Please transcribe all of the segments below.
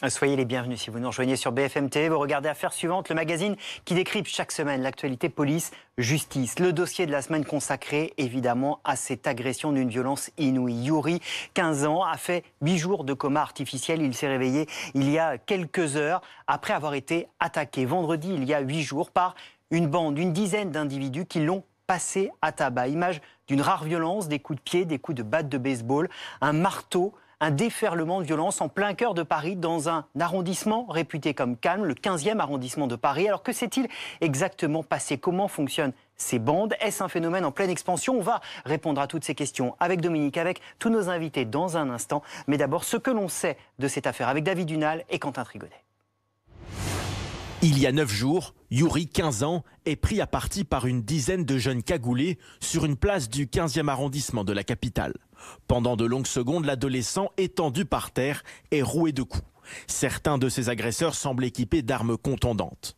Soyez les bienvenus si vous nous rejoignez sur BFM TV. Vous regardez Affaires suivantes, le magazine qui décrypte chaque semaine l'actualité police-justice. Le dossier de la semaine consacré évidemment à cette agression d'une violence inouïe. Yuri, 15 ans, a fait 8 jours de coma artificiel. Il s'est réveillé il y a quelques heures après avoir été attaqué vendredi il y a 8 jours par une bande, une dizaine d'individus qui l'ont passé à tabac. Image d'une rare violence, des coups de pied, des coups de batte de baseball, un marteau. Un déferlement de violence en plein cœur de Paris, dans un arrondissement réputé comme calme, le 15e arrondissement de Paris. Alors que s'est-il exactement passé? Comment fonctionnent ces bandes? Est-ce un phénomène en pleine expansion? On va répondre à toutes ces questions avec Dominique, avec tous nos invités dans un instant. Mais d'abord, ce que l'on sait de cette affaire avec David Dunal et Quentin Trigonet. Il y a 9 jours, Yuri, 15 ans, est pris à partie par une dizaine de jeunes cagoulés sur une place du 15e arrondissement de la capitale. Pendant de longues secondes, l'adolescent est tendu par terre et roué de coups. Certains de ces agresseurs semblent équipés d'armes contondantes.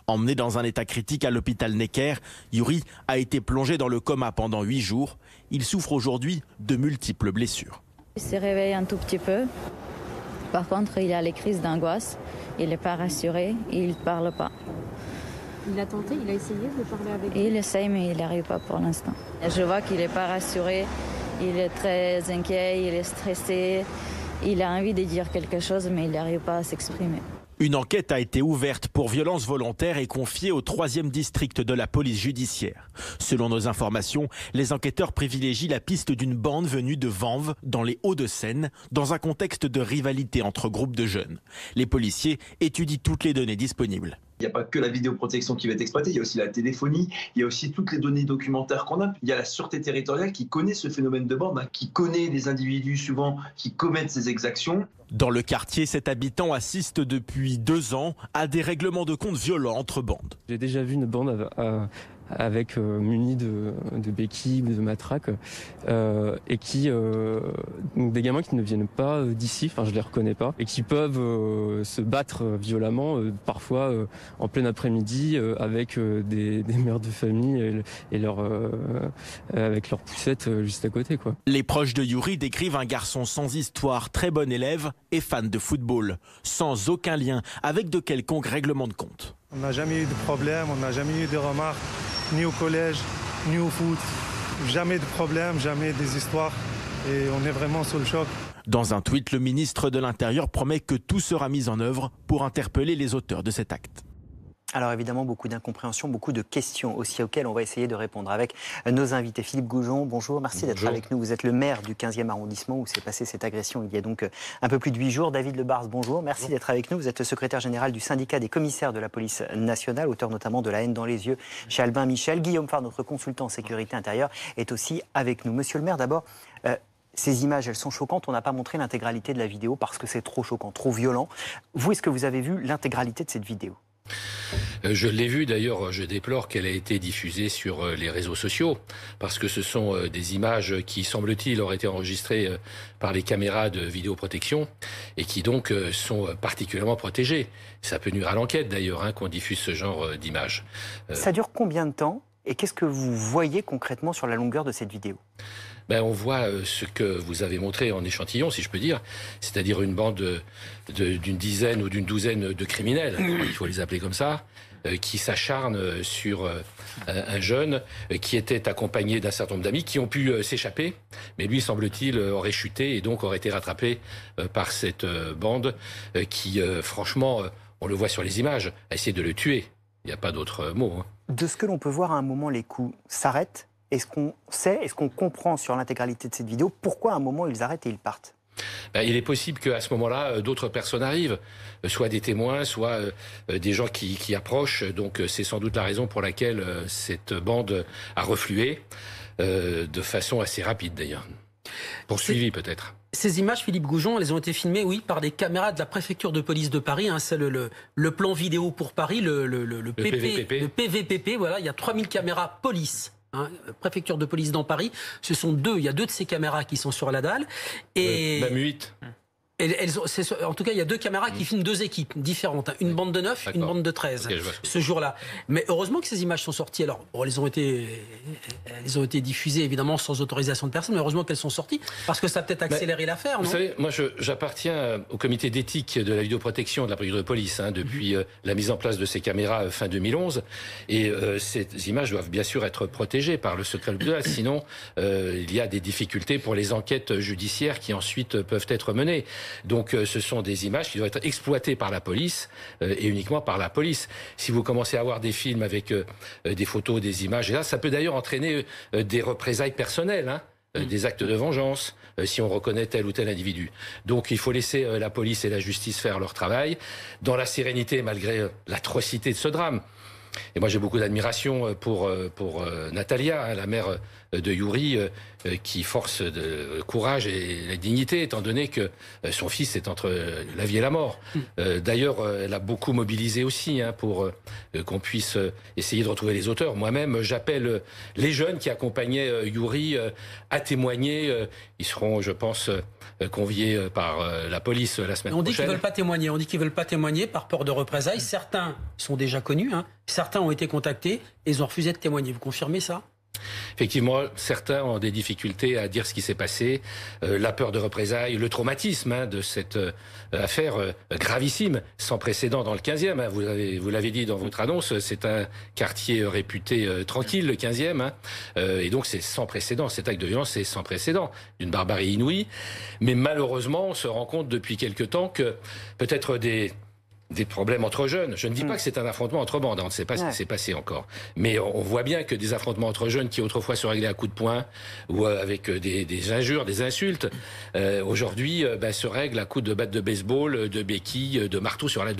Emmené dans un état critique à l'hôpital Necker, Yuri a été plongé dans le coma pendant 8 jours. Il souffre aujourd'hui de multiples blessures. Il s'est réveillé un tout petit peu. Par contre, il a les crises d'angoisse. Il n'est pas rassuré, il ne parle pas. Il a tenté, il a essayé de parler avec lui. Il essaye, mais il n'arrive pas pour l'instant. Je vois qu'il n'est pas rassuré, il est très inquiet, il est stressé. Il a envie de dire quelque chose, mais il n'arrive pas à s'exprimer. Une enquête a été ouverte pour violence volontaire et confiée au 3e district de la police judiciaire. Selon nos informations, les enquêteurs privilégient la piste d'une bande venue de Vanves, dans les Hauts-de-Seine, dans un contexte de rivalité entre groupes de jeunes. Les policiers étudient toutes les données disponibles. Il n'y a pas que la vidéoprotection qui va être exploitée, il y a aussi la téléphonie, il y a aussi toutes les données documentaires qu'on a. Il y a la sûreté territoriale qui connaît ce phénomène de bande, qui connaît les individus souvent qui commettent ces exactions. Dans le quartier, cet habitant assiste depuis 2 ans à des règlements de compte violents entre bandes. J'ai déjà vu une bande avec munis de béquilles ou de matraques et qui des gamins qui ne viennent pas d'ici, enfin je les reconnais pas, et qui peuvent se battre violemment parfois en plein après-midi avec des mères de famille et avec leurs poussettes juste à côté, quoi. Les proches de Yuri décrivent un garçon sans histoire, très bon élève et fan de football, sans aucun lien avec de quelconques règlements de compte. On n'a jamais eu de problème, on n'a jamais eu de remarques, ni au collège, ni au foot. Jamais de problème, jamais des histoires. Et on est vraiment sous le choc. Dans un tweet, le ministre de l'Intérieur promet que tout sera mis en œuvre pour interpeller les auteurs de cet acte. Alors évidemment, beaucoup d'incompréhension, beaucoup de questions aussi auxquelles on va essayer de répondre avec nos invités. Philippe Goujon, bonjour, merci d'être avec nous. Vous êtes le maire du 15e arrondissement où s'est passée cette agression il y a donc un peu plus de 8 jours. David Lebarz, bonjour, merci d'être avec nous. Vous êtes le secrétaire général du syndicat des commissaires de la police nationale, auteur notamment de La haine dans les yeux chez Albin Michel. Guillaume Farr, notre consultant en sécurité intérieure, est aussi avec nous. Monsieur le maire, d'abord, ces images, elles sont choquantes. On n'a pas montré l'intégralité de la vidéo parce que c'est trop choquant, trop violent. Vous, est-ce que vous avez vu l'intégralité de cette vidéo ? Je l'ai vu, d'ailleurs, je déplore qu'elle ait été diffusée sur les réseaux sociaux, parce que ce sont des images qui, semble-t-il, auraient été enregistrées par les caméras de vidéoprotection et qui donc sont particulièrement protégées. Ça peut nuire à l'enquête, d'ailleurs, qu'on diffuse ce genre d'images. Ça dure combien de temps et qu'est-ce que vous voyez concrètement sur la longueur de cette vidéo ? On voit ce que vous avez montré en échantillon, si je peux dire, c'est-à-dire une bande d'une dizaine ou d'une douzaine de criminels, il faut les appeler comme ça, qui s'acharnent sur un jeune qui était accompagné d'un certain nombre d'amis qui ont pu s'échapper, mais lui, semble-t-il, aurait chuté et donc aurait été rattrapé par cette bande qui, franchement, on le voit sur les images, a essayé de le tuer. Il n'y a pas d'autre mot. De ce que l'on peut voir, à un moment, les coups s'arrêtent. Est-ce qu'on sait, est-ce qu'on comprend sur l'intégralité de cette vidéo pourquoi à un moment ils arrêtent et ils partent ? Il est possible qu'à ce moment-là, d'autres personnes arrivent, soit des témoins, soit des gens qui approchent. Donc c'est sans doute la raison pour laquelle cette bande a reflué, de façon assez rapide d'ailleurs. Poursuivie peut-être. Ces images, Philippe Goujon, elles ont été filmées, oui, par des caméras de la préfecture de police de Paris. C'est le plan vidéo pour Paris, le PVPP. Voilà, il y a 3000 caméras police. Préfecture de police dans Paris, il y a 2 de ces caméras qui sont sur la dalle. Et, même 8. En tout cas, il y a 2 caméras qui filment 2 équipes différentes. Une bande de 9, une bande de 13, ce jour-là. Mais heureusement que ces images sont sorties. Alors, elles ont été diffusées, évidemment, sans autorisation de personne, mais heureusement qu'elles sont sorties, parce que ça a peut-être accéléré l'affaire, non ? Vous savez, moi, j'appartiens au comité d'éthique de la vidéoprotection de la préfecture de police, depuis la mise en place de ces caméras fin 2011. Et ces images doivent bien sûr être protégées par le secret de l'État, sinon il y a des difficultés pour les enquêtes judiciaires qui ensuite peuvent être menées. Donc ce sont des images qui doivent être exploitées par la police et uniquement par la police. Si vous commencez à avoir des films avec des photos, des images, et là, ça peut d'ailleurs entraîner des représailles personnelles, des actes de vengeance, si on reconnaît tel ou tel individu. Donc il faut laisser la police et la justice faire leur travail, dans la sérénité malgré l'atrocité de ce drame. Et moi j'ai beaucoup d'admiration pour Natalia, la mère de Yuri, qui force de courage et la dignité, étant donné que son fils est entre la vie et la mort. D'ailleurs, elle a beaucoup mobilisé aussi pour qu'on puisse essayer de retrouver les auteurs. Moi-même, j'appelle les jeunes qui accompagnaient Yuri à témoigner. Ils seront, je pense, conviés par la police la semaine prochaine. On dit qu'ils veulent pas témoigner. On dit qu'ils veulent pas témoigner par peur de représailles. Certains sont déjà connus. Certains ont été contactés et ils ont refusé de témoigner. Vous confirmez ça ? Effectivement, certains ont des difficultés à dire ce qui s'est passé, la peur de représailles, le traumatisme de cette affaire gravissime, sans précédent dans le 15e. Vous l'avez dit dans votre annonce, c'est un quartier réputé tranquille, le 15e. Et donc c'est sans précédent, cet acte de violence c'est sans précédent, d'une barbarie inouïe. Mais malheureusement, on se rend compte depuis quelque temps que peut-être des problèmes entre jeunes. Je ne dis pas que c'est un affrontement entre bandes, on ne sait pas ce qui s'est passé encore. Mais on voit bien que des affrontements entre jeunes qui autrefois se réglaient à coups de poing ou avec des injures, des insultes, aujourd'hui se règlent à coups de batte de baseball, de béquilles, de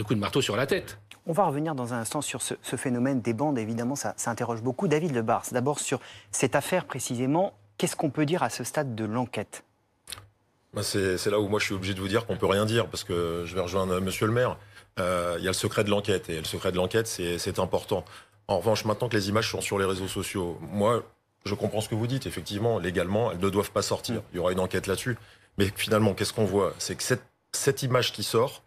coups de marteau sur la tête. On va revenir dans un instant sur ce phénomène des bandes. Évidemment, ça interroge beaucoup. David Lebars, d'abord sur cette affaire précisément, qu'est-ce qu'on peut dire à ce stade de l'enquête ? C'est là où moi je suis obligé de vous dire qu'on peut rien dire, parce que je vais rejoindre monsieur le maire. Il y a le secret de l'enquête, et le secret de l'enquête, c'est important. En revanche, maintenant que les images sont sur les réseaux sociaux, moi, je comprends ce que vous dites. Effectivement, légalement, elles ne doivent pas sortir. Il y aura une enquête là-dessus. Mais finalement, qu'est-ce qu'on voit ? C'est que cette image qui sort,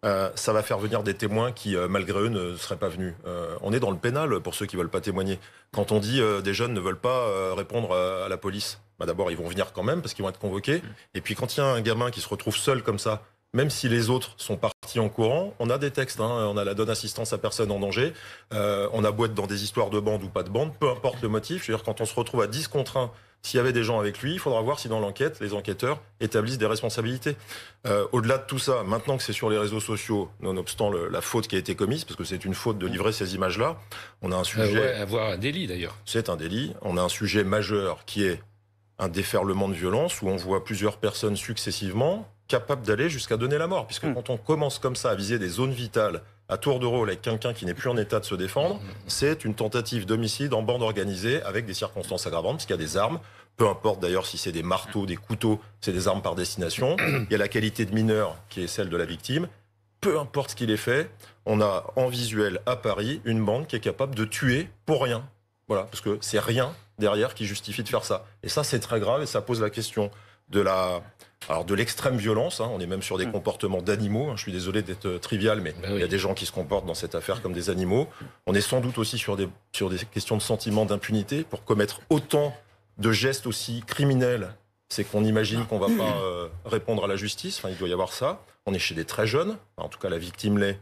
ça va faire venir des témoins qui, malgré eux, ne seraient pas venus. On est dans le pénal pour ceux qui ne veulent pas témoigner. Quand on dit des jeunes ne veulent pas répondre à la police, d'abord, ils vont venir quand même parce qu'ils vont être convoqués. Et puis, quand il y a un gamin qui se retrouve seul comme ça, même si les autres sont partis en courant, on a des textes, on a la donne assistance à personne en danger, on a beau être dans des histoires de bande ou pas de bande, peu importe le motif. Je veux dire, quand on se retrouve à 10 contre 1, s'il y avait des gens avec lui, il faudra voir si dans l'enquête, les enquêteurs établissent des responsabilités. Au-delà de tout ça, maintenant que c'est sur les réseaux sociaux, nonobstant la faute qui a été commise, parce que c'est une faute de livrer ces images-là, on a un sujet... avoir un délit d'ailleurs. C'est un délit. On a un sujet majeur qui est un déferlement de violence où on voit plusieurs personnes successivement capables d'aller jusqu'à donner la mort. Puisque quand on commence comme ça à viser des zones vitales à tour de rôle avec quelqu'un qui n'est plus en état de se défendre, c'est une tentative d'homicide en bande organisée avec des circonstances aggravantes, parce qu'il y a des armes, peu importe d'ailleurs si c'est des marteaux, des couteaux, c'est des armes par destination. Il y a la qualité de mineur qui est celle de la victime. Peu importe ce qu'il est fait, on a en visuel à Paris une bande qui est capable de tuer pour rien. Voilà, parce que c'est rien derrière qui justifie de faire ça. Et ça, c'est très grave et ça pose la question de l'extrême violence. On est même sur des comportements d'animaux. Je suis désolé d'être trivial, mais il y a des gens qui se comportent dans cette affaire comme des animaux. On est sans doute aussi sur des questions de sentiment d'impunité. Pour commettre autant de gestes aussi criminels, c'est qu'on imagine qu'on ne va pas répondre à la justice. Enfin, il doit y avoir ça. On est chez des très jeunes. En tout cas, la victime l'est.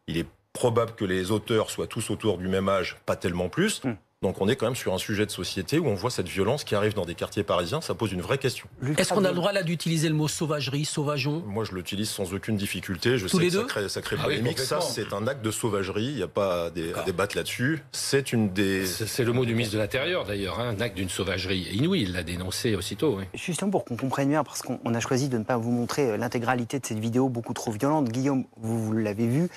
Il est probable que les auteurs soient tous autour du même âge, pas tellement plus. Donc on est quand même sur un sujet de société où on voit cette violence qui arrive dans des quartiers parisiens. Ça pose une vraie question. Est-ce qu'on a le droit là d'utiliser le mot sauvagerie, sauvageon ? Moi je l'utilise sans aucune difficulté. Je Tous sais les que deux ça crée polémique. Ça c'est un acte de sauvagerie. Il n'y a pas à débattre là-dessus. C'est une des... C'est le mot du ministre de l'Intérieur d'ailleurs. Un acte d'une sauvagerie inouïe. Il l'a dénoncé aussitôt. Oui. Justement pour qu'on comprenne bien, parce qu'on a choisi de ne pas vous montrer l'intégralité de cette vidéo beaucoup trop violente. Guillaume, vous l'avez vu.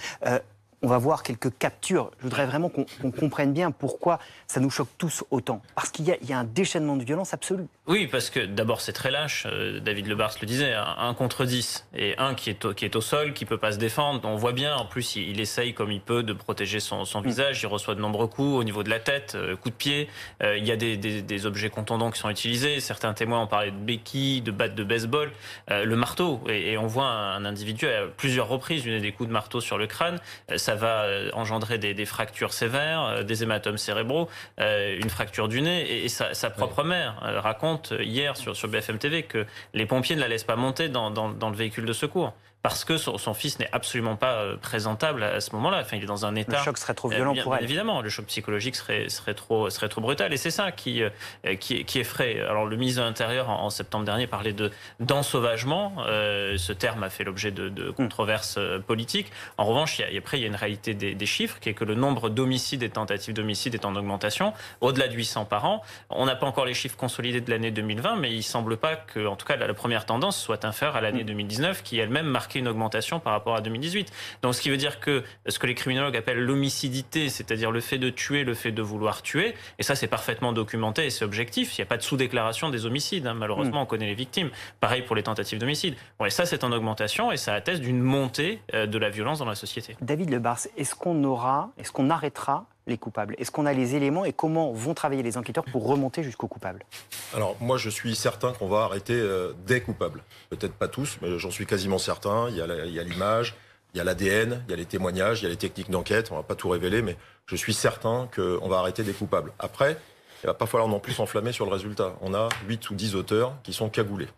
On va voir quelques captures. Je voudrais vraiment qu'on comprenne bien pourquoi ça nous choque tous autant. Parce qu'il y a un déchaînement de violence absolu. Oui, parce que d'abord c'est très lâche. David Lebars le disait, 1 contre 10. Et un qui est au sol, qui peut pas se défendre. On voit bien, en plus, il essaye comme il peut de protéger son visage. Il reçoit de nombreux coups au niveau de la tête, coups de pied. Il y a des objets contondants qui sont utilisés. Certains témoins ont parlé de béquilles, de battes de baseball, le marteau. Et on voit un individu à plusieurs reprises donner des coups de marteau sur le crâne. Ça va engendrer des fractures sévères, des hématomes cérébraux, une fracture du nez. Et sa propre mère raconte hier sur BFM TV que les pompiers ne la laissent pas monter dans le véhicule de secours. Parce que son fils n'est absolument pas présentable à ce moment-là. Enfin, il est dans un état. Le choc serait trop violent pour elle. Évidemment, le choc psychologique serait trop brutal. Et c'est ça qui effraie. Alors, le ministre de l'Intérieur, en septembre dernier, parlait d'ensauvagement. Ce terme a fait l'objet de controverses politiques. En revanche, après, il y a une réalité des chiffres, qui est que le nombre d'homicides et tentatives d'homicide est en augmentation, au-delà de 800 par an. On n'a pas encore les chiffres consolidés de l'année 2020, mais il ne semble pas que, en tout cas, la première tendance soit inférieure à l'année 2019, qui elle-même marque une augmentation par rapport à 2018. Donc ce qui veut dire que ce que les criminologues appellent l'homicidité, c'est-à-dire le fait de tuer, le fait de vouloir tuer, et ça c'est parfaitement documenté et c'est objectif, il n'y a pas de sous-déclaration des homicides, hein. Malheureusement on connaît les victimes, pareil pour les tentatives d'homicide. Bon, et ça c'est en augmentation et ça atteste d'une montée de la violence dans la société. David Lebars, est-ce qu'on arrêtera les coupables? Est-ce qu'on a les éléments et comment vont travailler les enquêteurs pour remonter jusqu'aux coupables? Alors moi je suis certain qu'on va arrêter des coupables. Peut-être pas tous, mais j'en suis quasiment certain. Il y a l'image, il y a l'ADN, il y a les témoignages, il y a les techniques d'enquête. On va pas tout révéler, mais je suis certain qu'on va arrêter des coupables. Après, il va pas falloir non plus s'enflammer sur le résultat. On a 8 ou 10 auteurs qui sont cagoulés.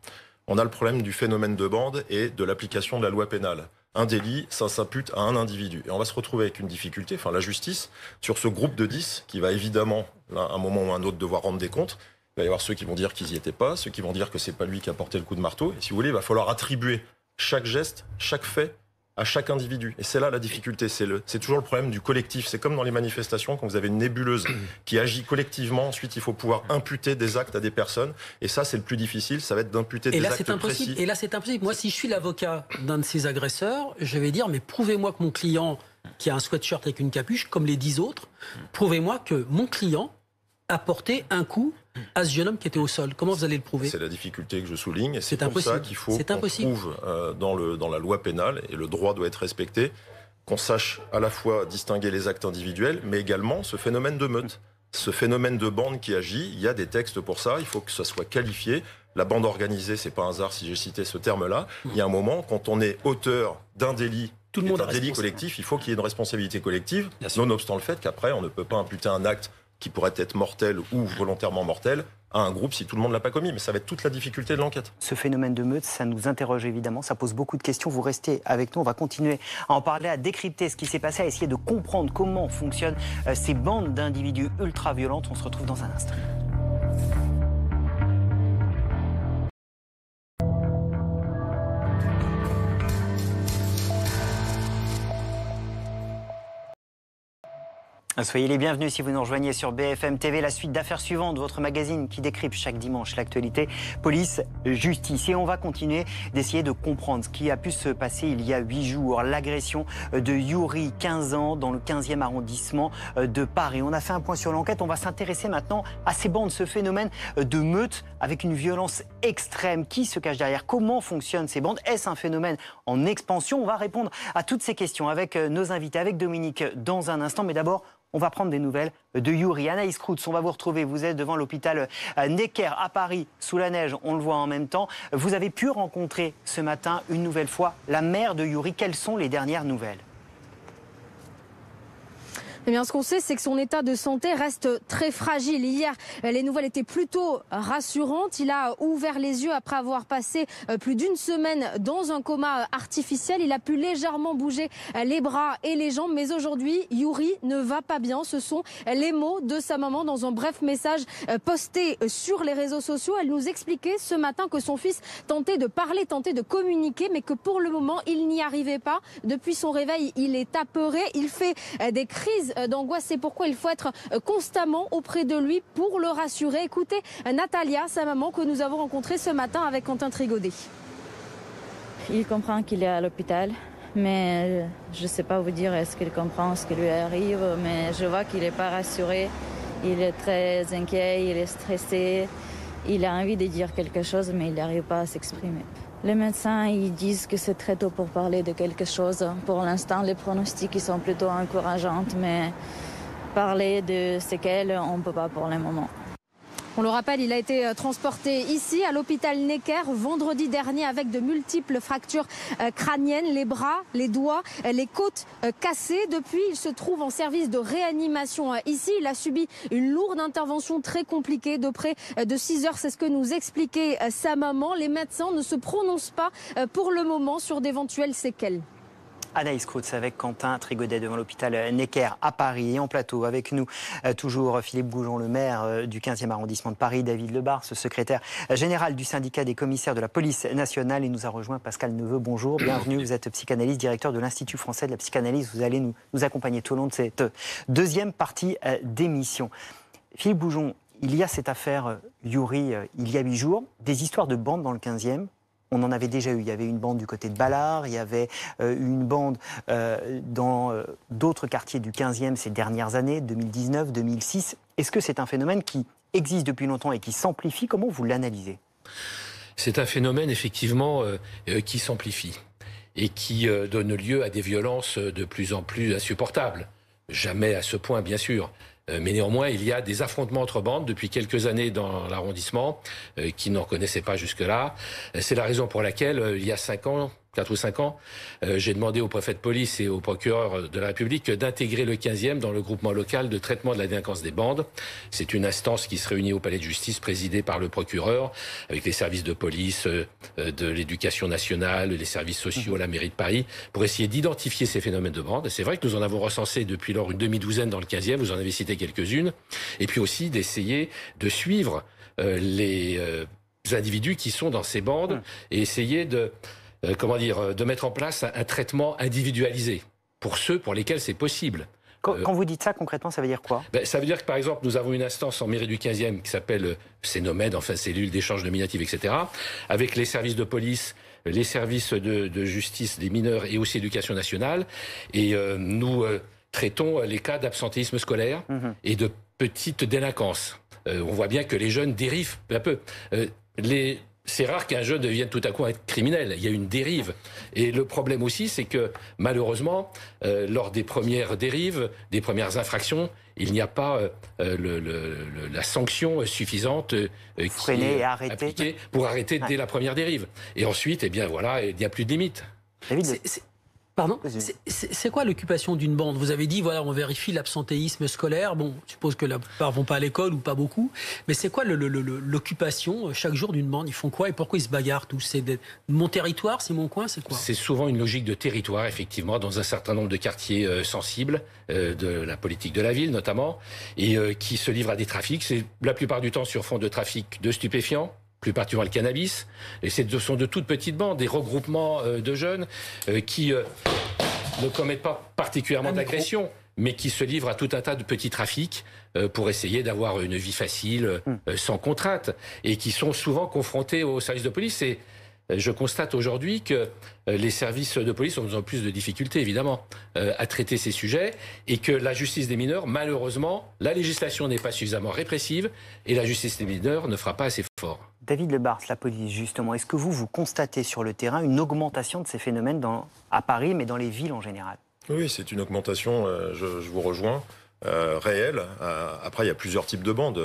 On a le problème du phénomène de bande et de l'application de la loi pénale. Un délit, ça s'impute à un individu. Et on va se retrouver avec une difficulté, enfin la justice, sur ce groupe de 10 qui va évidemment, à un moment ou à un autre, devoir rendre des comptes. Il va y avoir ceux qui vont dire qu'ils n'y étaient pas, ceux qui vont dire que c'est pas lui qui a porté le coup de marteau. Et si vous voulez, il va falloir attribuer chaque geste, chaque fait à chaque individu. Et c'est là la difficulté. C'est toujours le problème du collectif. C'est comme dans les manifestations, quand vous avez une nébuleuse qui agit collectivement, ensuite il faut pouvoir imputer des actes à des personnes. Et ça, c'est le plus difficile, ça va être d'imputer des actes précis. Et là, c'est impossible. Moi, si je suis l'avocat d'un de ces agresseurs, je vais dire, mais prouvez-moi que mon client, qui a un sweatshirt avec une capuche, comme les 10 autres, prouvez-moi que mon client a porté un coup à ce jeune homme qui était au sol. Comment vous allez le prouver? C'est la difficulté que je souligne. Et c'est pour ça qu'il faut qu'on trouve dans la loi pénale, et le droit doit être respecté, qu'on sache à la fois distinguer les actes individuels, mais également ce phénomène de meute. Ce phénomène de bande qui agit, il y a des textes pour ça, il faut que ça soit qualifié. La bande organisée, c'est pas un hasard si j'ai cité ce terme-là. Il y a un moment, quand on est auteur d'un délit, d'un délit collectif, il faut qu'il y ait une responsabilité collective, nonobstant le fait qu'après, on ne peut pas imputer un acte qui pourrait être mortel ou volontairement mortel à un groupe si tout le monde ne l'a pas commis. Mais ça va être toute la difficulté de l'enquête. Ce phénomène de meute, ça nous interroge évidemment, ça pose beaucoup de questions. Vous restez avec nous, on va continuer à en parler, à décrypter ce qui s'est passé, à essayer de comprendre comment fonctionnent ces bandes d'individus ultra-violentes. On se retrouve dans un instant. Soyez les bienvenus si vous nous rejoignez sur BFM TV. La suite d'affaires suivantes, votre magazine qui décrypte chaque dimanche l'actualité police, justice. Et on va continuer d'essayer de comprendre ce qui a pu se passer il y a 8 jours. L'agression de Youri, 15 ans, dans le 15e arrondissement de Paris. On a fait un point sur l'enquête. On va s'intéresser maintenant à ces bandes, ce phénomène de meute avec une violence extrême. Qui se cache derrière? Comment fonctionnent ces bandes? Est-ce un phénomène en expansion? On va répondre à toutes ces questions avec nos invités, avec Dominique dans un instant. Mais d'abord, on va prendre des nouvelles de Youri. Anaïs Kroutz, on va vous retrouver. Vous êtes devant l'hôpital Necker à Paris, sous la neige, on le voit en même temps. Vous avez pu rencontrer ce matin, une nouvelle fois, la mère de Youri. Quelles sont les dernières nouvelles ? Eh bien, ce qu'on sait, c'est que son état de santé reste très fragile. Hier, les nouvelles étaient plutôt rassurantes. Il a ouvert les yeux après avoir passé plus d'une semaine dans un coma artificiel. Il a pu légèrement bouger les bras et les jambes. Mais aujourd'hui, Youri ne va pas bien. Ce sont les mots de sa maman dans un bref message posté sur les réseaux sociaux. Elle nous expliquait ce matin que son fils tentait de parler, tentait de communiquer, mais que pour le moment, il n'y arrivait pas. Depuis son réveil, il est apeuré. Il fait des crises d'angoisse. C'est pourquoi il faut être constamment auprès de lui pour le rassurer. Écoutez Natalia, sa maman, que nous avons rencontrée ce matin avec Quentin Trigaudet. Il comprend qu'il est à l'hôpital, Mais je ne sais pas vous dire est-ce qu'il comprend ce qui lui arrive, mais je vois qu'il n'est pas rassuré. Il est très inquiet, il est stressé. Il a envie de dire quelque chose, mais il n'arrive pas à s'exprimer. Les médecins, ils disent que c'est très tôt pour parler de quelque chose. Pour l'instant, les pronostics ils sont plutôt encourageants, mais parler de séquelles, on ne peut pas pour le moment. On le rappelle, il a été transporté ici à l'hôpital Necker vendredi dernier avec de multiples fractures crâniennes, les bras, les doigts, les côtes cassées. Depuis, il se trouve en service de réanimation ici. Il a subi une lourde intervention très compliquée de près de 6 heures. C'est ce que nous expliquait sa maman. Les médecins ne se prononcent pas pour le moment sur d'éventuelles séquelles. Anaïs Kroutz avec Quentin Trigodet devant l'hôpital Necker à Paris. Et en plateau avec nous, toujours Philippe Goujon, le maire du 15e arrondissement de Paris, David Lebars, secrétaire général du syndicat des commissaires de la police nationale. Et nous a rejoint Pascal Neveu. Bonjour, bienvenue. Vous êtes psychanalyste, directeur de l'Institut français de la psychanalyse. Vous allez nous accompagner tout au long de cette deuxième partie d'émission. Philippe Goujon, il y a cette affaire Youri il y a 8 jours, des histoires de bandes dans le 15e. On en avait déjà eu. Il y avait une bande du côté de Ballard, il y avait une bande dans d'autres quartiers du 15e ces dernières années, 2019, 2006. Est-ce que c'est un phénomène qui existe depuis longtemps et qui s'amplifie? Comment vous l'analysez? C'est un phénomène effectivement qui s'amplifie et qui donne lieu à des violences de plus en plus insupportables. Jamais à ce point, bien sûr. Mais néanmoins, il y a des affrontements entre bandes depuis quelques années dans l'arrondissement qui n'en connaissaient pas jusque-là. C'est la raison pour laquelle, il y a 4 ou 5 ans, j'ai demandé au préfet de police et au procureur de la République d'intégrer le 15e dans le groupement local de traitement de la délinquance des bandes. C'est une instance qui se réunit au palais de justice présidée par le procureur, avec les services de police, de l'éducation nationale, les services sociaux, la mairie de Paris, pour essayer d'identifier ces phénomènes de bandes. C'est vrai que nous en avons recensé depuis lors une demi-douzaine dans le 15e, vous en avez cité quelques-unes, et puis aussi d'essayer de suivre les individus qui sont dans ces bandes et essayer de mettre en place un traitement individualisé pour ceux pour lesquels c'est possible. Quand vous dites ça, concrètement, ça veut dire quoi? Ça veut dire que, par exemple, nous avons une instance en mairie du 15e qui s'appelle Cénomède, enfin cellule d'échange nominative, etc., avec les services de police, les services de justice des mineurs et aussi éducation nationale. Et nous traitons les cas d'absentéisme scolaire et de petite délinquance. On voit bien que les jeunes dérivent peu à peu. C'est rare qu'un jeune devienne tout à coup un criminel. Il y a une dérive. Et le problème aussi, c'est que malheureusement, lors des premières dérives, des premières infractions, il n'y a pas la sanction suffisante qui est appliquée pour arrêter dès la première dérive. Et ensuite, eh bien voilà, il n'y a plus de limite. Pardon ? C'est quoi l'occupation d'une bande? Vous avez dit, voilà, on vérifie l'absentéisme scolaire. Bon, je suppose que la plupart vont pas à l'école ou pas beaucoup. Mais c'est quoi l'occupation chaque jour d'une bande? Ils font quoi et pourquoi ils se bagarrent tous? C'est mon territoire, c'est mon coin, c'est quoi? C'est souvent une logique de territoire, effectivement, dans un certain nombre de quartiers sensibles de la politique de la ville, notamment, et qui se livrent à des trafics. C'est la plupart du temps sur fond de trafic de stupéfiants, plus particulièrement le cannabis, et ce sont de toutes petites bandes, des regroupements de jeunes qui ne commettent pas particulièrement d'agression, mais qui se livrent à tout un tas de petits trafics pour essayer d'avoir une vie facile, sans contrainte, et qui sont souvent confrontés aux services de police. Et je constate aujourd'hui que les services de police ont de plus en plus de difficultés, évidemment, à traiter ces sujets, et que la justice des mineurs, malheureusement, la législation n'est pas suffisamment répressive, et la justice des mineurs ne fera pas assez fort. David Lebars, la police, justement, est-ce que vous constatez sur le terrain une augmentation de ces phénomènes à Paris, mais dans les villes en général? Oui, c'est une augmentation, je vous rejoins, réelle. Après, il y a plusieurs types de bandes,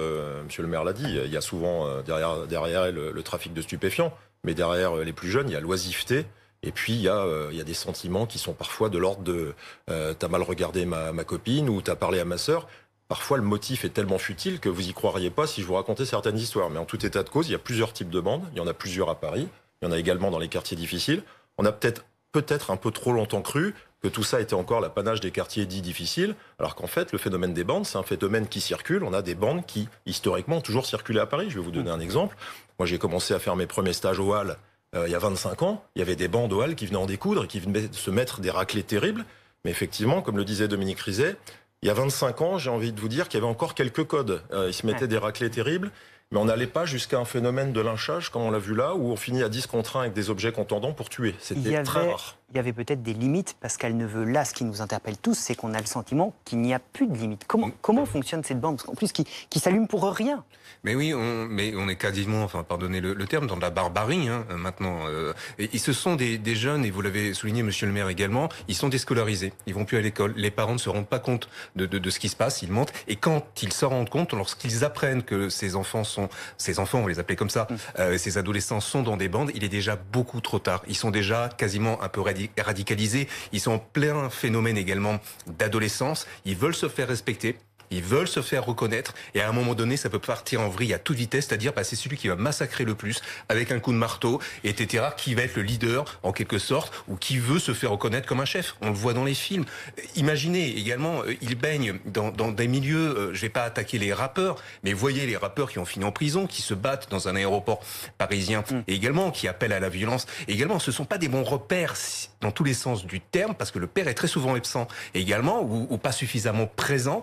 monsieur le maire l'a dit. Il y a souvent derrière le trafic de stupéfiants, mais derrière les plus jeunes, il y a l'oisiveté. Et puis, il y a des sentiments qui sont parfois de l'ordre de « t'as mal regardé ma copine » ou « t'as parlé à ma sœur ». Parfois, le motif est tellement futile que vous y croiriez pas si je vous racontais certaines histoires. Mais en tout état de cause, il y a plusieurs types de bandes. Il y en a plusieurs à Paris. Il y en a également dans les quartiers difficiles. On a peut-être un peu trop longtemps cru que tout ça était encore l'apanage des quartiers dits difficiles, alors qu'en fait, le phénomène des bandes, c'est un phénomène qui circule. On a des bandes qui, historiquement, ont toujours circulé à Paris. Je vais vous donner un exemple. Moi, j'ai commencé à faire mes premiers stages au Halles il y a 25 ans. Il y avait des bandes au Halles qui venaient en découdre et qui venaient se mettre des raclées terribles. Mais effectivement, comme le disait Dominique Rizet, il y a 25 ans, j'ai envie de vous dire qu'il y avait encore quelques codes. Ils se mettaient des raclées terribles, mais on n'allait pas jusqu'à un phénomène de lynchage, comme on l'a vu là, où on finit à 10 contre 1 avec des objets contendants pour tuer. C'était très rare. il y avait peut-être des limites, parce qu'elle ne veut, là, ce qui nous interpelle tous, c'est qu'on a le sentiment qu'il n'y a plus de limites. Comment fonctionne cette bande, parce qu'en plus, qui s'allume pour rien? Mais oui, on est quasiment, enfin, pardonnez le terme, dans de la barbarie maintenant. Et ce sont des jeunes, et vous l'avez souligné, monsieur le maire également, ils sont déscolarisés, ils vont plus à l'école. Les parents ne se rendent pas compte de ce qui se passe, ils mentent. Et quand ils se rendent compte, lorsqu'ils apprennent que ces enfants, on va les appeler comme ça, ces adolescents sont dans des bandes, il est déjà beaucoup trop tard. Ils sont déjà quasiment un peu radicalisés. Ils sont en plein phénomène également d'adolescence. Ils veulent se faire respecter. Ils veulent se faire reconnaître et à un moment donné, ça peut partir en vrille à toute vitesse, c'est-à-dire c'est celui qui va massacrer le plus avec un coup de marteau, etc., qui va être le leader en quelque sorte ou qui veut se faire reconnaître comme un chef. On le voit dans les films. Imaginez également, ils baignent dans des milieux, je vais pas attaquer les rappeurs, mais voyez les rappeurs qui ont fini en prison, qui se battent dans un aéroport parisien et également qui appellent à la violence. Et également, ce sont pas des bons repères dans tous les sens du terme parce que le père est très souvent absent également ou pas suffisamment présent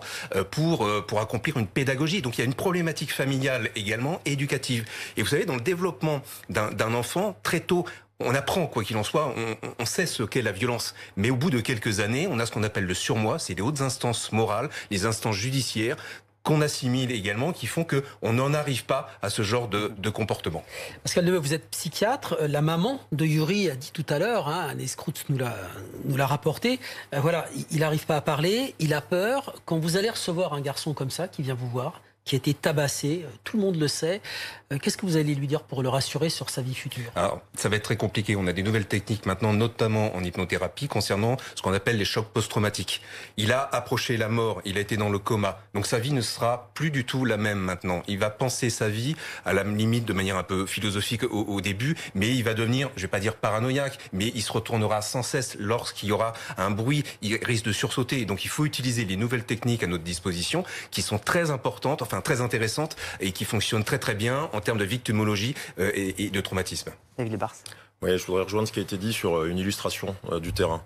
pour accomplir une pédagogie. Donc il y a une problématique familiale également, éducative. Et vous savez, dans le développement d'un enfant, très tôt, on apprend, quoi qu'il en soit, on sait ce qu'est la violence. Mais au bout de quelques années, on a ce qu'on appelle le surmoi, c'est les hautes instances morales, les instances judiciaires, qu'on assimile également, qui font qu'on n'en arrive pas à ce genre de comportement. Pascal Deveux, vous êtes psychiatre. La maman de Yuri a dit tout à l'heure, Anne Scroutz nous l'a rapporté, voilà, il n'arrive pas à parler, il a peur. Quand vous allez recevoir un garçon comme ça, qui vient vous voir, qui a été tabassé, tout le monde le sait, qu'est-ce que vous allez lui dire pour le rassurer sur sa vie future? Alors, ça va être très compliqué. On a des nouvelles techniques maintenant, notamment en hypnothérapie, concernant ce qu'on appelle les chocs post-traumatiques. Il a approché la mort, il a été dans le coma. Donc sa vie ne sera plus du tout la même maintenant. Il va penser sa vie, à la limite de manière un peu philosophique au début, mais il va devenir, je vais pas dire paranoïaque, mais il se retournera sans cesse lorsqu'il y aura un bruit, il risque de sursauter. Donc il faut utiliser les nouvelles techniques à notre disposition, qui sont très importantes, enfin très intéressantes, et qui fonctionnent très très bien en termes de victimologie et de traumatisme. David Lebars. Oui, je voudrais rejoindre ce qui a été dit sur une illustration du terrain.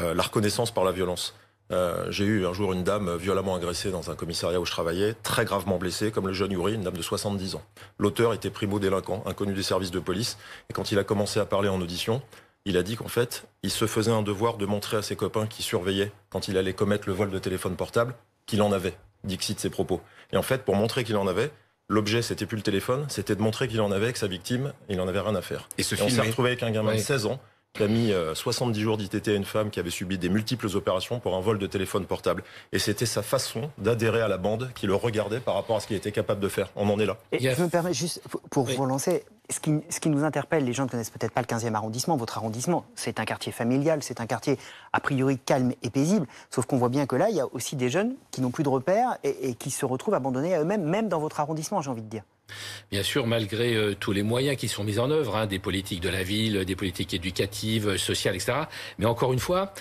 La reconnaissance par la violence. J'ai eu un jour une dame violemment agressée dans un commissariat où je travaillais, très gravement blessée, comme le jeune Yuri, une dame de 70 ans. L'auteur était primo-délinquant, inconnu des services de police. Et quand il a commencé à parler en audition, il a dit qu'en fait, il se faisait un devoir de montrer à ses copains qui surveillaient, quand il allait commettre le vol de téléphone portable, qu'il en avait. Dixit ses propos. Et en fait, pour montrer qu'il en avait, l'objet, c'était plus le téléphone, c'était de montrer qu'il en avait avec sa victime, il en avait rien à faire. Et on s'est retrouvé avec un gamin de 16 ans qui a mis 70 jours d'ITT à une femme qui avait subi des multiples opérations pour un vol de téléphone portable. Et c'était sa façon d'adhérer à la bande qui le regardait par rapport à ce qu'il était capable de faire. On en est là. Et je me permets juste, pour vous relancer, ce qui nous interpelle, les gens ne connaissent peut-être pas le 15e arrondissement, votre arrondissement, c'est un quartier familial, c'est un quartier a priori calme et paisible, sauf qu'on voit bien que là, il y a aussi des jeunes qui n'ont plus de repères et qui se retrouvent abandonnés à eux-mêmes, même dans votre arrondissement, j'ai envie de dire. Bien sûr, malgré tous les moyens qui sont mis en œuvre, des politiques de la ville, des politiques éducatives, sociales, etc. Mais encore une fois,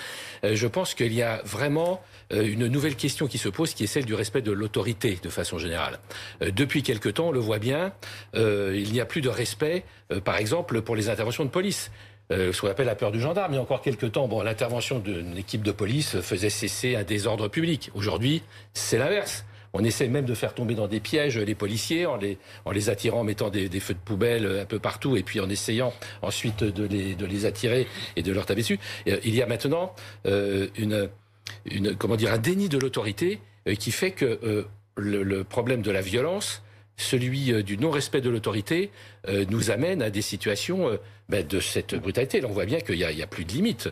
je pense qu'il y a vraiment une nouvelle question qui se pose, qui est celle du respect de l'autorité, de façon générale. Depuis quelque temps, on le voit bien, il n'y a plus de respect, par exemple, pour les interventions de police. Ce qu'on appelle la peur du gendarme. Il y a encore quelques temps, l'intervention d'une équipe de police faisait cesser un désordre public. Aujourd'hui, c'est l'inverse. On essaie même de faire tomber dans des pièges les policiers en les attirant, en mettant des feux de poubelle un peu partout et puis en essayant ensuite de les attirer et de leur taper dessus. Il y a maintenant un déni de l'autorité qui fait que le problème de la violence, celui du non-respect de l'autorité, nous amène à des situations de cette brutalité. Là, on voit bien qu'il n'y a plus de limite.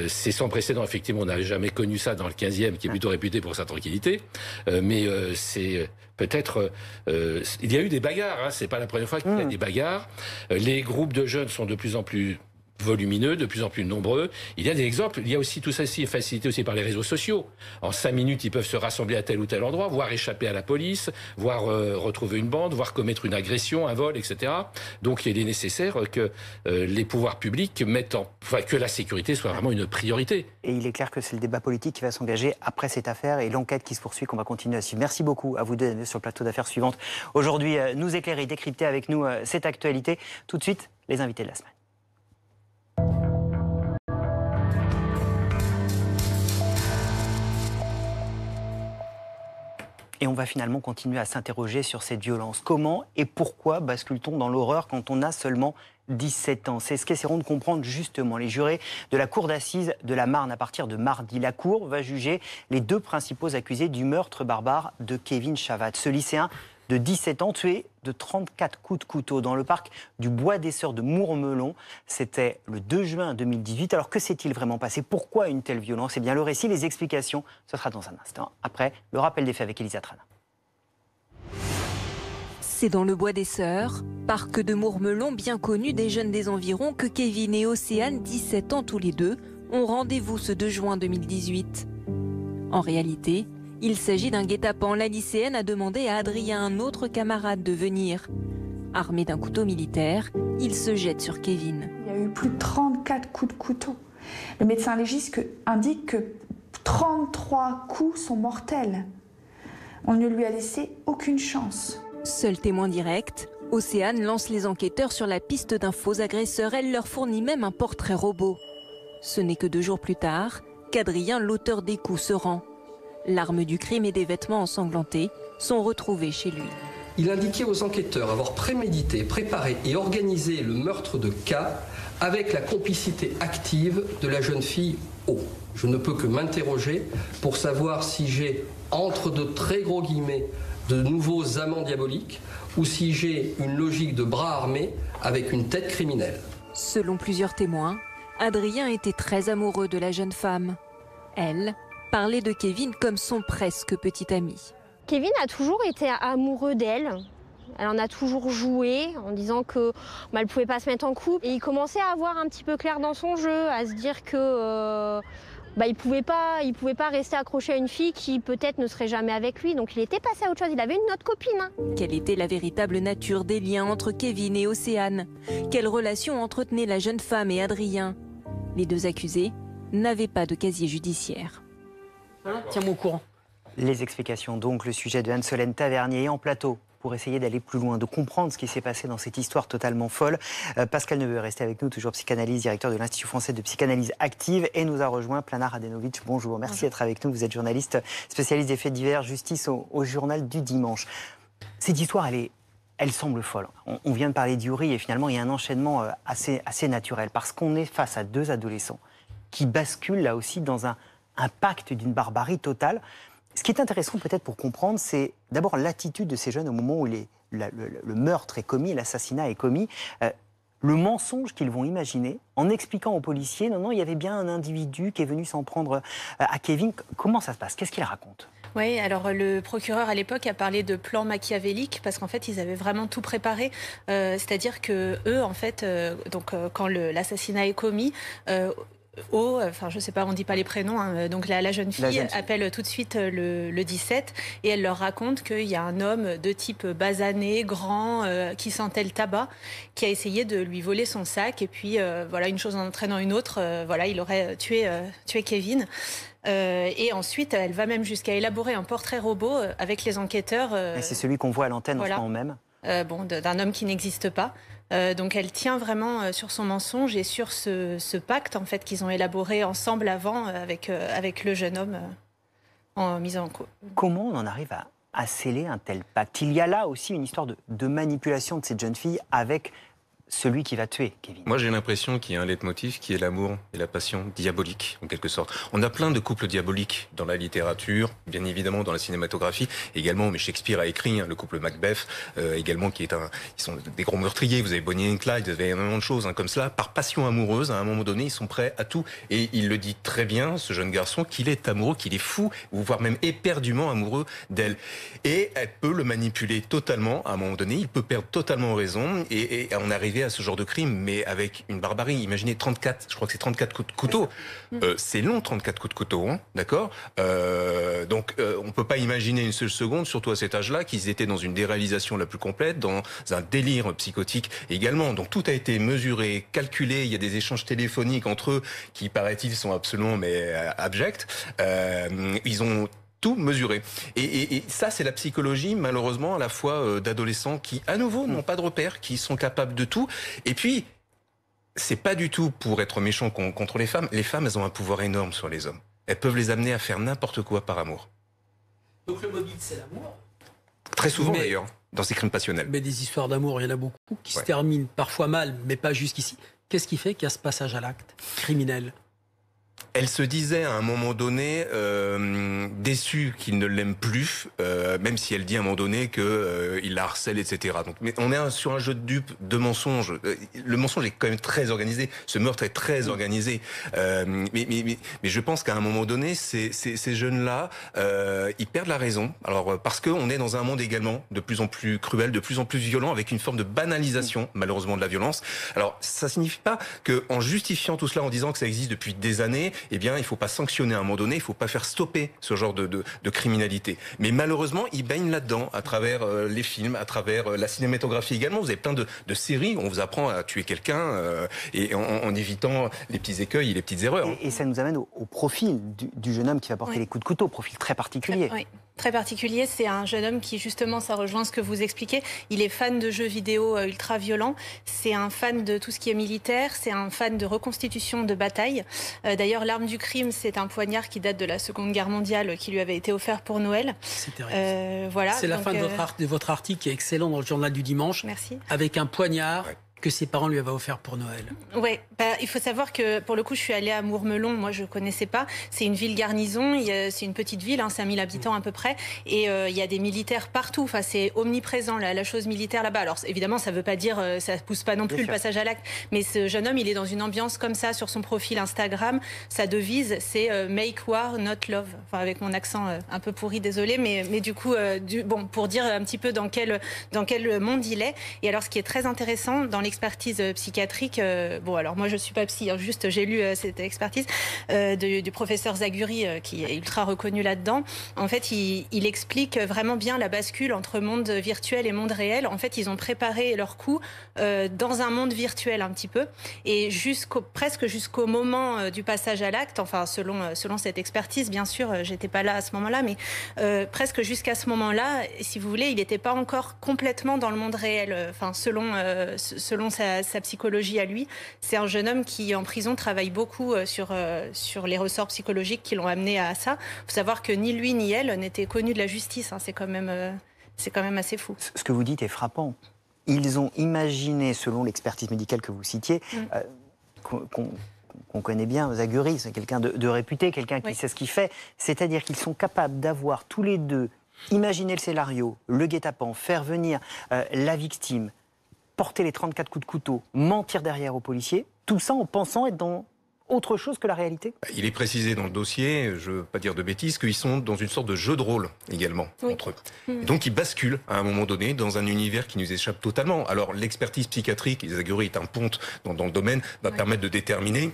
C'est sans précédent, effectivement, on n'a jamais connu ça dans le 15e, qui est plutôt réputé pour sa tranquillité. Mais c'est peut-être... il y a eu des bagarres, c'est pas la première fois qu'il y a des bagarres. Les groupes de jeunes sont de plus en plus volumineux, de plus en plus nombreux. Il y a des exemples. Il y a aussi tout ça est facilité aussi par les réseaux sociaux. En 5 minutes, ils peuvent se rassembler à tel ou tel endroit, voire échapper à la police, voire retrouver une bande, voire commettre une agression, un vol, etc. Donc il est nécessaire que les pouvoirs publics que la sécurité soit vraiment une priorité. Et il est clair que c'est le débat politique qui va s'engager après cette affaire et l'enquête qui se poursuit qu'on va continuer à suivre. Merci beaucoup à vous deux sur le plateau d'affaires suivante. Aujourd'hui, nous éclairer, décrypter avec nous cette actualité. Tout de suite, les invités de la semaine. Et on va finalement continuer à s'interroger sur cette violence. Comment et pourquoi bascule-t-on dans l'horreur quand on a seulement 17 ans. C'est ce qu'essaieront de comprendre justement les jurés de la cour d'assises de la Marne à partir de mardi. La cour va juger les 2 principaux accusés du meurtre barbare de Kevin Chavat. Ce lycéen de 17 ans tué de 34 coups de couteau dans le parc du Bois des Sœurs de Mourmelon. C'était le 2 juin 2018. Alors que s'est-il vraiment passé? Pourquoi une telle violence? Eh bien le récit, les explications, ce sera dans un instant. Après, le rappel des faits avec Elisa Trana. C'est dans le Bois des Sœurs, parc de Mourmelon bien connu des jeunes des environs, que Kevin et Océane, 17 ans tous les deux, ont rendez-vous ce 2 juin 2018. En réalité, il s'agit d'un guet-apens. La lycéenne a demandé à Adrien, un autre camarade, de venir. Armé d'un couteau militaire, il se jette sur Kevin. Il y a eu plus de 34 coups de couteau. Le médecin légiste indique que 33 coups sont mortels. On ne lui a laissé aucune chance. Seul témoin direct, Océane lance les enquêteurs sur la piste d'un faux agresseur. Elle leur fournit même un portrait robot. Ce n'est que 2 jours plus tard qu'Adrien, l'auteur des coups, se rend. L'arme du crime et des vêtements ensanglantés sont retrouvés chez lui. Il indiquait aux enquêteurs avoir prémédité, préparé et organisé le meurtre de K avec la complicité active de la jeune fille O. Je ne peux que m'interroger pour savoir si j'ai, entre de très gros guillemets, de nouveaux amants diaboliques ou si j'ai une logique de bras armés avec une tête criminelle. Selon plusieurs témoins, Adrien était très amoureux de la jeune femme. Elle parlait de Kevin comme son presque petit ami. Kevin a toujours été amoureux d'elle. Elle en a toujours joué en disant que elle pouvait pas se mettre en couple. Et il commençait à avoir un petit peu clair dans son jeu, à se dire que il pouvait pas rester accroché à une fille qui peut-être ne serait jamais avec lui. Donc il était passé à autre chose. Il avait une autre copine. Quelle était la véritable nature des liens entre Kevin et Océane? Quelle relation entretenait la jeune femme et Adrien? Les 2 accusés n'avaient pas de casier judiciaire. Voilà, tiens-moi au courant. Les explications, donc, le sujet de Anne-Solène Tavernier en plateau pour essayer d'aller plus loin, de comprendre ce qui s'est passé dans cette histoire totalement folle. Pascal Neveu est resté avec nous, toujours psychanalyste, directeur de l'Institut français de psychanalyse active, et nous a rejoint Plana Radenovic. Bonjour, merci d'être avec nous. Vous êtes journaliste spécialiste des faits divers, justice au journal du dimanche. Cette histoire, elle semble folle. On vient de parler d'Yuri et finalement, il y a un enchaînement assez naturel parce qu'on est face à 2 adolescents qui basculent là aussi dans un pacte d'une barbarie totale. Ce qui est intéressant peut-être pour comprendre, c'est d'abord l'attitude de ces jeunes au moment où le meurtre est commis, l'assassinat est commis, le mensonge qu'ils vont imaginer en expliquant aux policiers, non, il y avait bien un individu qui est venu s'en prendre à Kevin. Comment ça se passe? Qu'est-ce qu'il raconte? Oui, alors le procureur à l'époque a parlé de plan machiavélique parce qu'en fait ils avaient vraiment tout préparé, c'est-à-dire que eux en fait, quand l'assassinat est commis, je sais pas, on dit pas les prénoms, hein. Donc la jeune fille appelle tout de suite le 17 et elle leur raconte qu'il y a un homme de type basané, grand, qui sentait le tabac, qui a essayé de lui voler son sac et puis une chose en entraînant une autre, il aurait tué Kevin. Et ensuite, elle va même jusqu'à élaborer un portrait robot avec les enquêteurs. C'est celui qu'on voit à l'antenne en ce moment même. D'un homme qui n'existe pas. Donc elle tient vraiment sur son mensonge et sur ce pacte en fait qu'ils ont élaboré ensemble avant avec le jeune homme en mise en cause. Comment on en arrive à sceller un tel pacte? Il y a là aussi une histoire de manipulation de cette jeune fille avec celui qui va tuer Kevin. Moi, j'ai l'impression qu'il y a un leitmotiv qui est l'amour et la passion diabolique, en quelque sorte. On a plein de couples diaboliques dans la littérature, bien évidemment dans la cinématographie, également, mais Shakespeare a écrit le couple Macbeth, également, qui est ils sont des gros meurtriers. Vous avez Bonnie et Clyde, vous avez énormément de choses comme cela. Par passion amoureuse, à un moment donné, ils sont prêts à tout. Et il le dit très bien, ce jeune garçon, qu'il est amoureux, qu'il est fou, voire même éperdument amoureux d'elle. Et elle peut le manipuler totalement, à un moment donné, il peut perdre totalement raison et en arriver à ce genre de crime, mais avec une barbarie. Imaginez 34, je crois que c'est 34 coups de couteau. C'est long, 34 coups de couteau, hein, d'accord? Donc, on peut pas imaginer une seule seconde, surtout à cet âge-là, qu'ils étaient dans une déréalisation la plus complète, dans un délire psychotique également. Donc, tout a été mesuré, calculé. Il y a des échanges téléphoniques entre eux qui, paraît-il, sont absolument abjects. Ils ont tout mesuré. Et ça, c'est la psychologie, malheureusement, à la fois d'adolescents qui, à nouveau, n'ont pas de repères, qui sont capables de tout. Et puis, c'est pas du tout pour être méchant contre les femmes. Les femmes, elles ont un pouvoir énorme sur les hommes. Elles peuvent les amener à faire n'importe quoi par amour. Donc le mobile, c'est l'amour? Très souvent d'ailleurs, dans ces crimes passionnels. Mais des histoires d'amour, il y en a beaucoup qui se terminent parfois mal, mais pas jusqu'ici. Qu'est-ce qui fait qu'il y a ce passage à l'acte criminel ? Elle se disait à un moment donné déçue qu'il ne l'aime plus, même si elle dit à un moment donné qu'il la harcèle, etc. Donc, mais on est sur un jeu de dupes, de mensonges. Le mensonge est quand même très organisé. Ce meurtre est très organisé. Mais je pense qu'à un moment donné, ces jeunes-là, ils perdent la raison. Alors parce qu'on est dans un monde également de plus en plus cruel, de plus en plus violent, avec une forme de banalisation, malheureusement, de la violence. Alors ça signifie pas qu'en justifiant tout cela, en disant que ça existe depuis des années, eh bien, il ne faut pas sanctionner à un moment donné, il ne faut pas faire stopper ce genre de criminalité. Mais malheureusement, ils baignent là-dedans, à travers les films, à travers la cinématographie également. Vous avez plein de séries où on vous apprend à tuer quelqu'un et en évitant les petits écueils et les petites erreurs. Et ça nous amène au profil du jeune homme qui va porter les coups de couteau, profil très particulier. Oui. Très particulier, c'est un jeune homme qui, justement, ça rejoint ce que vous expliquez. Il est fan de jeux vidéo ultra violents. C'est un fan de tout ce qui est militaire. C'est un fan de reconstitution de bataille. D'ailleurs, l'arme du crime, c'est un poignard qui date de la Seconde Guerre mondiale, qui lui avait été offert pour Noël. C'est terrible. Voilà. C'est la fin de votre article qui est excellent dans le journal du dimanche. Merci. Avec un poignard. Que ses parents lui avaient offert pour Noël. Oui, il faut savoir que pour le coup, je suis allée à Mourmelon, moi je ne connaissais pas. C'est une ville garnison, c'est une petite ville, 5000 habitants à peu près, et il y a des militaires partout. Enfin, c'est omniprésent la chose militaire là-bas. Alors évidemment, ça ne veut pas dire, ça ne pousse pas non plus le passage à l'acte, mais ce jeune homme, il est dans une ambiance comme ça sur son profil Instagram. Sa devise, c'est Make War, Not Love. Enfin, avec mon accent un peu pourri, désolé, mais du coup, pour dire un petit peu dans quel monde il est. Et alors, ce qui est très intéressant dans l'expertise psychiatrique, alors moi je suis pas psy, juste j'ai lu cette expertise du professeur Zaguri qui est ultra reconnu là-dedans. En fait, il explique vraiment bien la bascule entre monde virtuel et monde réel. En fait, ils ont préparé leur coup dans un monde virtuel un petit peu, et presque jusqu'au moment du passage à l'acte, enfin selon cette expertise, bien sûr, j'étais pas là à ce moment-là, mais presque jusqu'à ce moment-là, si vous voulez, il n'était pas encore complètement dans le monde réel. Enfin, selon sa psychologie à lui, c'est un jeune homme qui en prison travaille beaucoup sur les ressorts psychologiques qui l'ont amené à ça. Il faut savoir que ni lui ni elle n'étaient connus de la justice. C'est quand même assez fou. Ce que vous dites est frappant. Ils ont imaginé, selon l'expertise médicale que vous citiez, qu'on connaît bien, Zaguri, c'est quelqu'un de réputé, quelqu'un qui sait ce qu'il fait. C'est-à-dire qu'ils sont capables d'avoir tous les deux imaginé le scénario, le guet-apens, faire venir la victime, porter les 34 coups de couteau, mentir derrière aux policiers, tout ça en pensant être dans autre chose que la réalité. Il est précisé dans le dossier, je ne veux pas dire de bêtises, qu'ils sont dans une sorte de jeu de rôle également entre eux. Et donc ils basculent à un moment donné dans un univers qui nous échappe totalement. Alors l'expertise psychiatrique, Zaguri est un ponte dans le domaine, va permettre de déterminer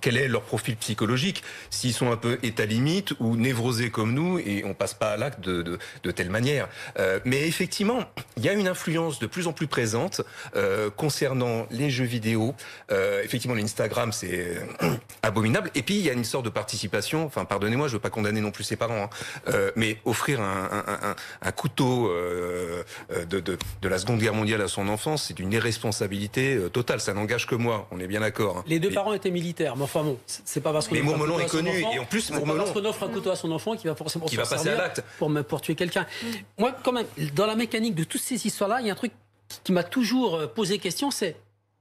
quel est leur profil psychologique, s'ils sont un peu état limite ou névrosés comme nous et on passe pas à l'acte de telle manière. Mais effectivement, il y a une influence de plus en plus présente concernant les jeux vidéo. Effectivement, l'Instagram, c'est abominable. Et puis, il y a une sorte de participation. Enfin, pardonnez-moi, je ne veux pas condamner non plus ses parents, mais offrir un couteau de la Seconde Guerre mondiale à son enfant, c'est une irresponsabilité totale. Ça n'engage que moi, on est bien d'accord. Les deux parents étaient militaires, mais enfin bon, c'est pas parce qu'on offre un couteau à son enfant, et en plus, qu'on offre un couteau à son enfant qui va forcément qui va passer à l'acte pour tuer quelqu'un. Moi, quand même, dans la mécanique de toutes ces histoires-là, il y a un truc qui m'a toujours posé question, c'est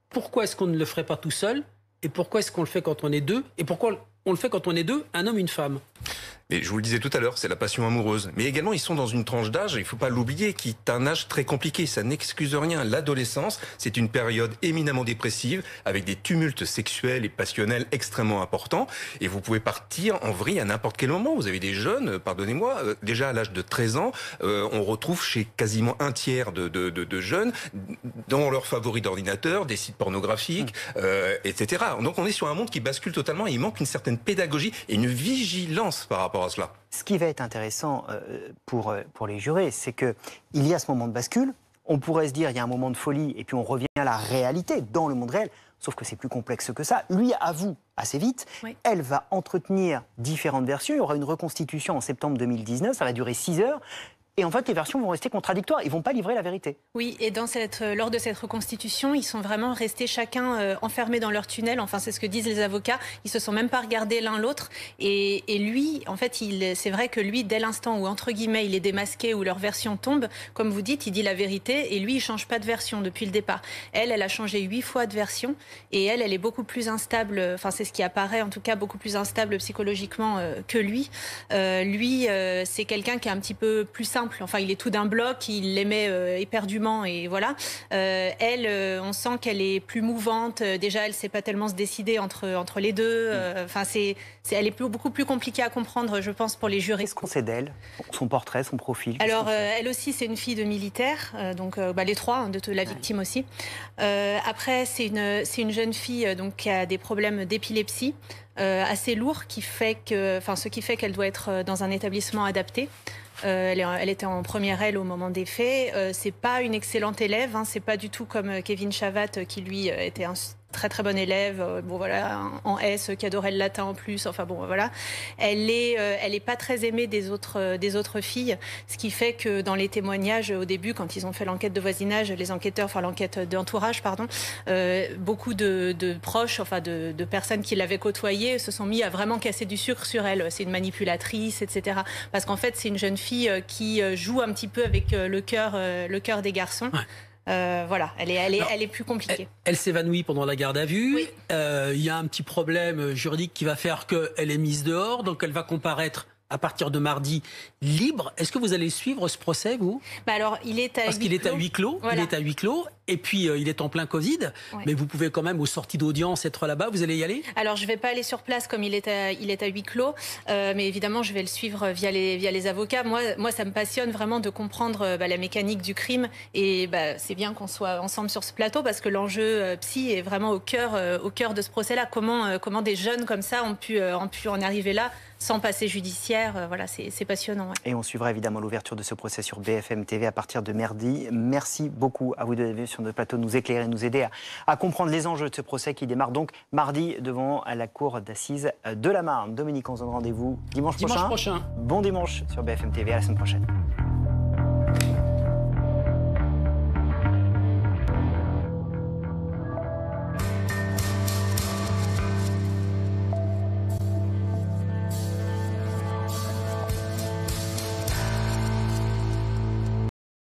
pourquoi est-ce qu'on ne le ferait pas tout seul? Et pourquoi est-ce qu'on le fait quand on est deux? Et pourquoi on le fait quand on est deux, un homme, une femme? Et je vous le disais tout à l'heure, c'est la passion amoureuse. Mais également, ils sont dans une tranche d'âge, il ne faut pas l'oublier, qui est un âge très compliqué. Ça n'excuse rien. L'adolescence, c'est une période éminemment dépressive, avec des tumultes sexuels et passionnels extrêmement importants. Et vous pouvez partir en vrille à n'importe quel moment. Vous avez des jeunes, pardonnez-moi, déjà à l'âge de 13 ans, on retrouve chez quasiment un tiers de jeunes, dans leurs favoris d'ordinateur, des sites pornographiques, etc. Donc on est sur un monde qui bascule totalement et il manque une certaine pédagogie et une vigilance par rapport à cela. Ce qui va être intéressant pour les jurés, c'est qu'il y a ce moment de bascule. On pourrait se dire il y a un moment de folie et puis on revient à la réalité dans le monde réel. Sauf que c'est plus complexe que ça. Lui avoue assez vite. Oui. Elle va entretenir différentes versions. Il y aura une reconstitution en septembre 2019. Ça va durer 6 heures. Et en fait, les versions vont rester contradictoires. Ils ne vont pas livrer la vérité. Oui, et lors de cette reconstitution, ils sont vraiment restés chacun enfermés dans leur tunnel. Enfin, c'est ce que disent les avocats. Ils se sont même pas regardés l'un l'autre. Et lui, en fait, c'est vrai que lui, dès l'instant où, entre guillemets, il est démasqué, où leur version tombe, comme vous dites, il dit la vérité. Et lui, il change pas de version depuis le départ. Elle a changé 8 fois de version. Et elle est beaucoup plus instable. Enfin, c'est ce qui apparaît, en tout cas, beaucoup plus instable psychologiquement que lui. Lui, c'est quelqu'un qui est un petit peu plus simple. Enfin, il est tout d'un bloc, il l'aimait éperdument et voilà. Elle, on sent qu'elle est plus mouvante. Déjà, elle ne sait pas tellement se décider entre les deux. Enfin, elle est beaucoup plus compliquée à comprendre, je pense, pour les jurés. Qu'est-ce qu'on sait d'elle? Son portrait, son profil? Alors, elle aussi, c'est une fille de militaire, donc les trois, hein, de la victime aussi. Après, c'est une jeune fille donc, qui a des problèmes d'épilepsie. Assez lourd, ce qui fait qu'elle doit être dans un établissement adapté. Elle était en première aile au moment des faits. C'est pas une excellente élève, hein, c'est pas du tout comme Kevin Chavat qui lui était un très très bon élève, en S, qui adorait le latin en plus. Enfin bon, voilà. Elle est pas très aimée des autres filles, ce qui fait que dans les témoignages au début, quand ils ont fait l'enquête de voisinage, les enquêteurs, enfin l'enquête d'entourage, pardon, beaucoup de proches, enfin de personnes qui l'avaient côtoyée, se sont mis à vraiment casser du sucre sur elle. C'est une manipulatrice, etc. Parce qu'en fait, c'est une jeune fille qui joue un petit peu avec le cœur des garçons. Ouais. Voilà, elle est plus compliquée. Elle s'évanouit pendant la garde à vue. Oui. Y a un petit problème juridique qui va faire qu'elle est mise dehors, donc elle va comparaître à partir de mardi libre. Est-ce que vous allez suivre ce procès, vous? Alors, il est à Parce qu'il est à huis clos. Voilà. Il est à huis clos. Et puis, il est en plein Covid. Ouais. Mais vous pouvez quand même, aux sorties d'audience, être là-bas. Vous allez y aller? Alors, je ne vais pas aller sur place comme il est à huis clos. Mais évidemment, je vais le suivre via les avocats. Moi, ça me passionne vraiment de comprendre la mécanique du crime. Et c'est bien qu'on soit ensemble sur ce plateau parce que l'enjeu psy est vraiment au cœur de ce procès-là. Comment des jeunes comme ça ont pu en arriver là sans passé judiciaire. Voilà, c'est passionnant. Ouais. Et on suivra évidemment l'ouverture de ce procès sur BFM TV à partir de mardi. Merci beaucoup à vous deux sur notre plateau de nous éclairer, nous aider à comprendre les enjeux de ce procès qui démarre donc mardi devant la cour d'assises de la Marne. Dominique, on se donne rendez-vous dimanche prochain. Bon dimanche sur BFM TV, à la semaine prochaine.